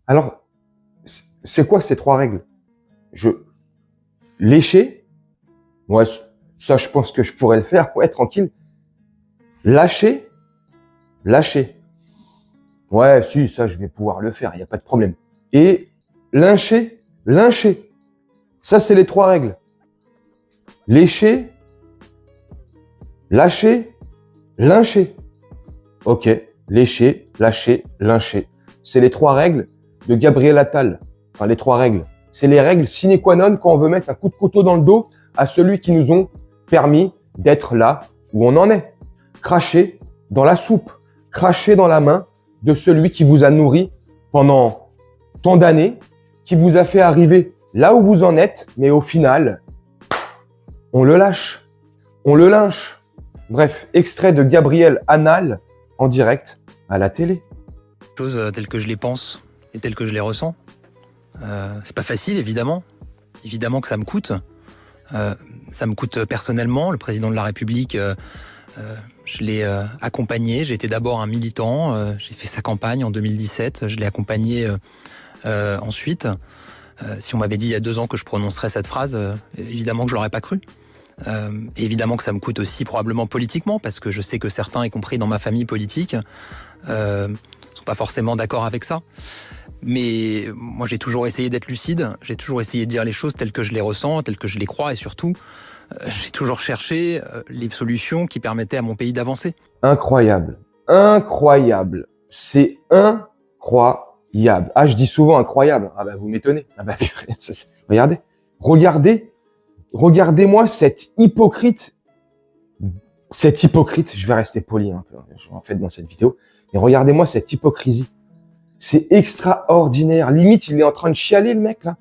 Alors, c'est quoi ces trois règles? Lécher, ouais, ça je pense que je pourrais le faire, ouais, tranquille. Lâcher, ouais, si, ça je vais pouvoir le faire, il n'y a pas de problème. Et lyncher, ça c'est les trois règles. Lécher, lâcher, lyncher. Ok, lécher, lâcher, lyncher. C'est les trois règles de Gabriel Attal. Enfin, les trois règles. C'est les règles sine qua non quand on veut mettre un coup de couteau dans le dos à celui qui nous ont permis d'être là où on en est. Cracher dans la soupe, cracher dans la main de celui qui vous a nourri pendant tant d'années, qui vous a fait arriver là où vous en êtes, mais au final, on le lâche, on le lynche. Bref, extrait de Gabriel Attal en direct à la télé. Choses telles que je les pense et telles que je les ressens. C'est pas facile, évidemment. Évidemment que ça me coûte. Ça me coûte personnellement. Le président de la République, je l'ai accompagné. J'ai été d'abord un militant. J'ai fait sa campagne en 2017. Je l'ai accompagné ensuite. Si on m'avait dit il y a 2 ans que je prononcerais cette phrase, évidemment que je l'aurais pas cru. Et évidemment que ça me coûte aussi probablement politiquement, parce que je sais que certains, y compris dans ma famille politique, sont pas forcément d'accord avec ça. Mais moi, j'ai toujours essayé d'être lucide, j'ai toujours essayé de dire les choses telles que je les ressens, telles que je les crois, et surtout, j'ai toujours cherché les solutions qui permettaient à mon pays d'avancer. Incroyable, incroyable, c'est incroyable. Ah, je dis souvent incroyable. Ah bah vous m'étonnez. Ah bah regardez-moi cette hypocrite. Je vais rester poli un peu, en fait, dans cette vidéo. Mais regardez-moi cette hypocrisie. C'est extraordinaire. Limite, il est en train de chialer, le mec, là.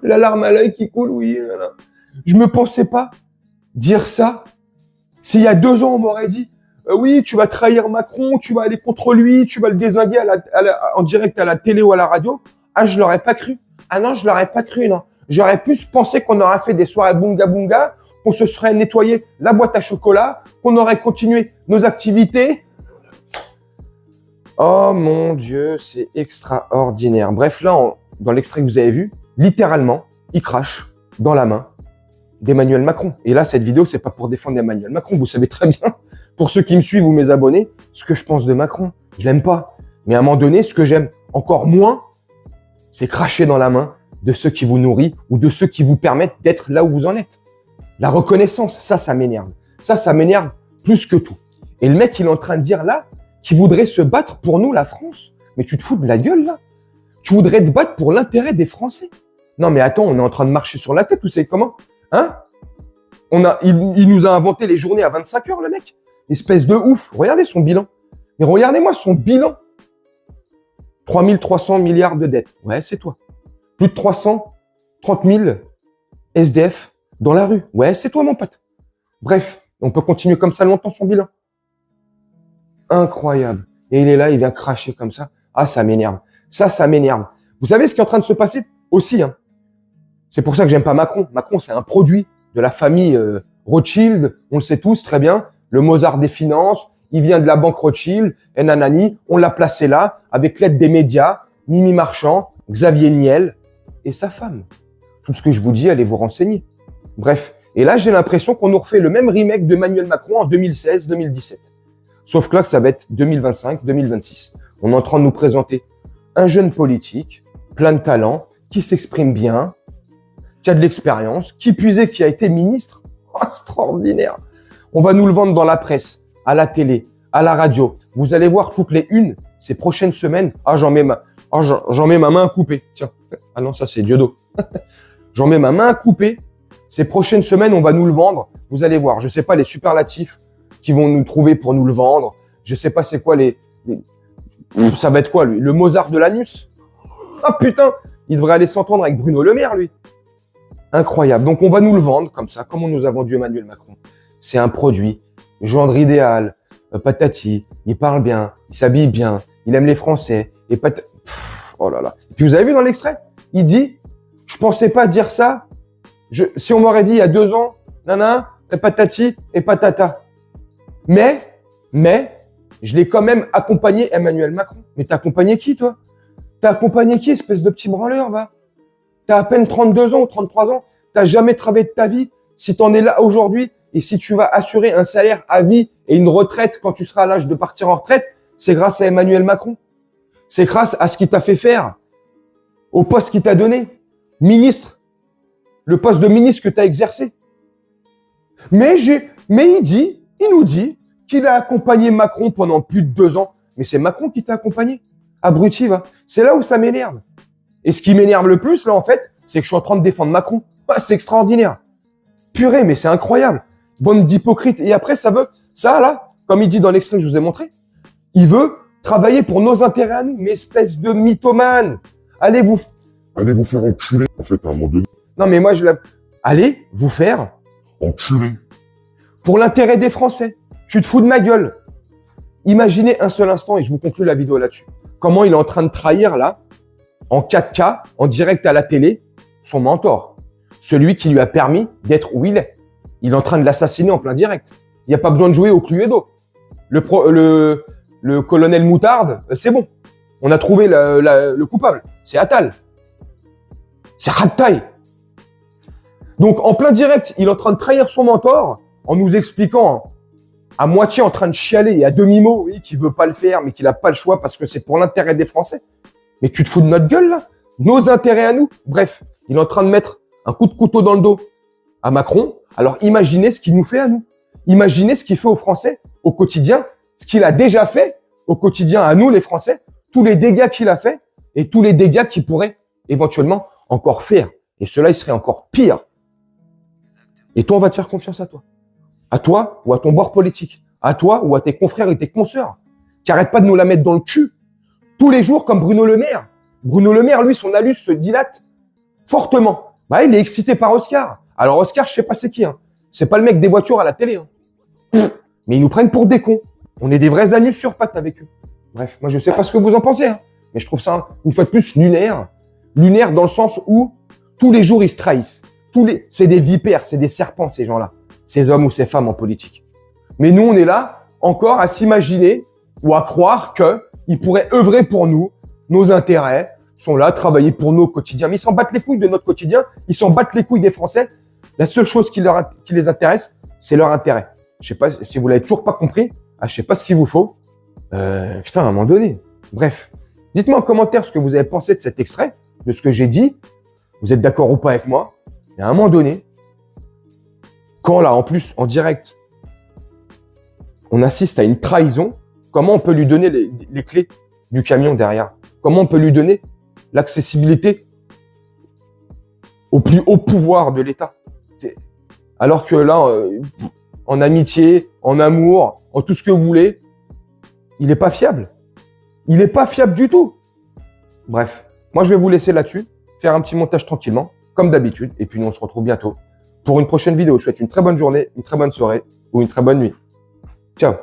La larme à l'œil qui coule, oui. Là. Je me pensais pas dire ça. S'il y a 2 ans, on m'aurait dit, oui, tu vas trahir Macron, tu vas aller contre lui, tu vas le dézinguer en direct à la télé ou à la radio. Ah, je l'aurais pas cru. Ah non, je l'aurais pas cru, non. J'aurais plus pensé qu'on aurait fait des soirées bunga bunga, qu'on se serait nettoyé la boîte à chocolat, qu'on aurait continué nos activités. Oh mon Dieu, c'est extraordinaire. Bref, là, dans l'extrait que vous avez vu, littéralement, il crache dans la main d'Emmanuel Macron. Et là, cette vidéo, c'est pas pour défendre Emmanuel Macron. Vous savez très bien, pour ceux qui me suivent ou mes abonnés, ce que je pense de Macron. Je l'aime pas. Mais à un moment donné, ce que j'aime encore moins, c'est cracher dans la main de ceux qui vous nourrissent ou de ceux qui vous permettent d'être là où vous en êtes. La reconnaissance, ça m'énerve. Ça m'énerve plus que tout. Et le mec, il est en train de dire là, qui voudrait se battre pour nous, la France. Mais tu te fous de la gueule, là. Tu voudrais te battre pour l'intérêt des Français. Non, mais attends, on est en train de marcher sur la tête, vous savez comment? Hein? Il nous a inventé les journées à 25 heures, le mec. Espèce de ouf. Regardez son bilan. Mais regardez-moi son bilan. 3300 milliards de dettes. Ouais, c'est toi. Plus de 330 000 SDF dans la rue. Ouais, c'est toi, mon pote. Bref, on peut continuer comme ça longtemps son bilan. Incroyable. Et il est là, il vient cracher comme ça. Ah, ça m'énerve. Ça m'énerve. Vous savez ce qui est en train de se passer aussi, hein? C'est pour ça que j'aime pas Macron. Macron, c'est un produit de la famille Rothschild. On le sait tous très bien. Le Mozart des finances. Il vient de la banque Rothschild. Et nanani. On l'a placé là avec l'aide des médias. Mimi Marchand, Xavier Niel et sa femme. Tout ce que je vous dis, allez vous renseigner. Bref. Et là, j'ai l'impression qu'on nous refait le même remake de Emmanuel Macron en 2016-2017. Sauf que là, ça va être 2025-2026. On est en train de nous présenter un jeune politique, plein de talent, qui s'exprime bien, qui a de l'expérience, qui puisait, qui a été ministre. Oh, extraordinaire. On va nous le vendre dans la presse, à la télé, à la radio. Vous allez voir toutes les unes ces prochaines semaines. Ah, j'en mets ma main à couper. Tiens. Ah non, ça c'est Diodo. J'en mets ma main à couper. Ces prochaines semaines, on va nous le vendre. Vous allez voir. Je sais pas les superlatifs qui vont nous trouver pour nous le vendre. Je sais pas c'est quoi ça va être quoi, lui? Le Mozart de l'anus? Ah putain, il devrait aller s'entendre avec Bruno Le Maire, lui. Incroyable. Donc on va nous le vendre comme ça, comme on nous a vendu Emmanuel Macron. C'est un produit, gendre idéal, patati, il parle bien, il s'habille bien, il aime les Français, et oh là là. Et puis vous avez vu dans l'extrait? Il dit, je pensais pas dire ça, si on m'aurait dit il y a 2 ans, nana, patati et patata. Mais, je l'ai quand même accompagné Emmanuel Macron. Mais t'as accompagné qui, toi? T'as accompagné qui, espèce de petit branleur, va? T'as à peine 32 ans ou 33 ans. T'as jamais travaillé de ta vie. Si t'en es là aujourd'hui et si tu vas assurer un salaire à vie et une retraite quand tu seras à l'âge de partir en retraite, c'est grâce à Emmanuel Macron. C'est grâce à ce qu'il t'a fait faire, au poste qu'il t'a donné. Ministre. Le poste de ministre que t'as exercé. Mais il nous dit qu'il a accompagné Macron pendant plus de 2 ans. Mais c'est Macron qui t'a accompagné. Abruti, va. C'est là où ça m'énerve. Et ce qui m'énerve le plus, là, en fait, c'est que je suis en train de défendre Macron. Ah, c'est extraordinaire. Purée, mais c'est incroyable. Bande d'hypocrites. Et après, ça, là, comme il dit dans l'extrait que je vous ai montré, il veut travailler pour nos intérêts à nous. Mais espèce de mythomane. Allez vous faire enculer, en fait, à un moment donné. Non, mais moi, allez vous faire enculer. Pour l'intérêt des Français. Tu te fous de ma gueule. Imaginez un seul instant, et je vous conclue la vidéo là-dessus, comment il est en train de trahir, là, en 4K, en direct à la télé, son mentor. Celui qui lui a permis d'être où il est. Il est en train de l'assassiner en plein direct. Il n'y a pas besoin de jouer au Cluedo. Le colonel Moutarde, c'est bon. On a trouvé le coupable. C'est Attal. C'est Rattaï. Donc, en plein direct, il est en train de trahir son mentor en nous expliquant à moitié en train de chialer et à demi-mot, oui, qu'il veut pas le faire, mais qu'il a pas le choix parce que c'est pour l'intérêt des Français. Mais tu te fous de notre gueule, là? Nos intérêts à nous? Bref, il est en train de mettre un coup de couteau dans le dos à Macron. Alors, imaginez ce qu'il nous fait à nous. Imaginez ce qu'il fait aux Français au quotidien, ce qu'il a déjà fait au quotidien à nous, les Français, tous les dégâts qu'il a fait et tous les dégâts qu'il pourrait éventuellement encore faire. Et cela, il serait encore pire. Et toi, on va te faire confiance à toi. À toi ou à ton bord politique. À toi ou à tes confrères et tes consoeurs. Qui arrêtent pas de nous la mettre dans le cul. Tous les jours, comme Bruno Le Maire. Bruno Le Maire, lui, son alus se dilate fortement. Bah, il est excité par Oscar. Alors, Oscar, je sais pas c'est qui, hein. C'est pas le mec des voitures à la télé, hein. Mais ils nous prennent pour des cons. On est des vrais anus sur pattes avec eux. Bref, moi, je sais pas ce que vous en pensez, hein. Mais je trouve ça, une fois de plus, lunaire. Lunaire dans le sens où tous les jours, ils se trahissent. C'est des vipères, c'est des serpents, ces gens-là. Ces hommes ou ces femmes en politique. Mais nous, on est là, encore à s'imaginer ou à croire qu'ils pourraient œuvrer pour nous, nos intérêts, sont là, travailler pour nous au quotidien. Mais ils s'en battent les couilles de notre quotidien, ils s'en battent les couilles des Français. La seule chose qui les intéresse, c'est leur intérêt. Je sais pas si vous l'avez toujours pas compris, je sais pas ce qu'il vous faut. Putain, à un moment donné. Bref, dites-moi en commentaire ce que vous avez pensé de cet extrait, de ce que j'ai dit. Vous êtes d'accord ou pas avec moi? Et à un moment donné, quand là, en plus, en direct, on assiste à une trahison, comment on peut lui donner les clés du camion derrière? Comment on peut lui donner l'accessibilité au plus haut pouvoir de l'État? Alors que là, en amitié, en amour, en tout ce que vous voulez, il n'est pas fiable. Il n'est pas fiable du tout. Bref, moi je vais vous laisser là-dessus, faire un petit montage tranquillement, comme d'habitude, et puis nous on se retrouve bientôt pour une prochaine vidéo. Je vous souhaite une très bonne journée, une très bonne soirée ou une très bonne nuit. Ciao.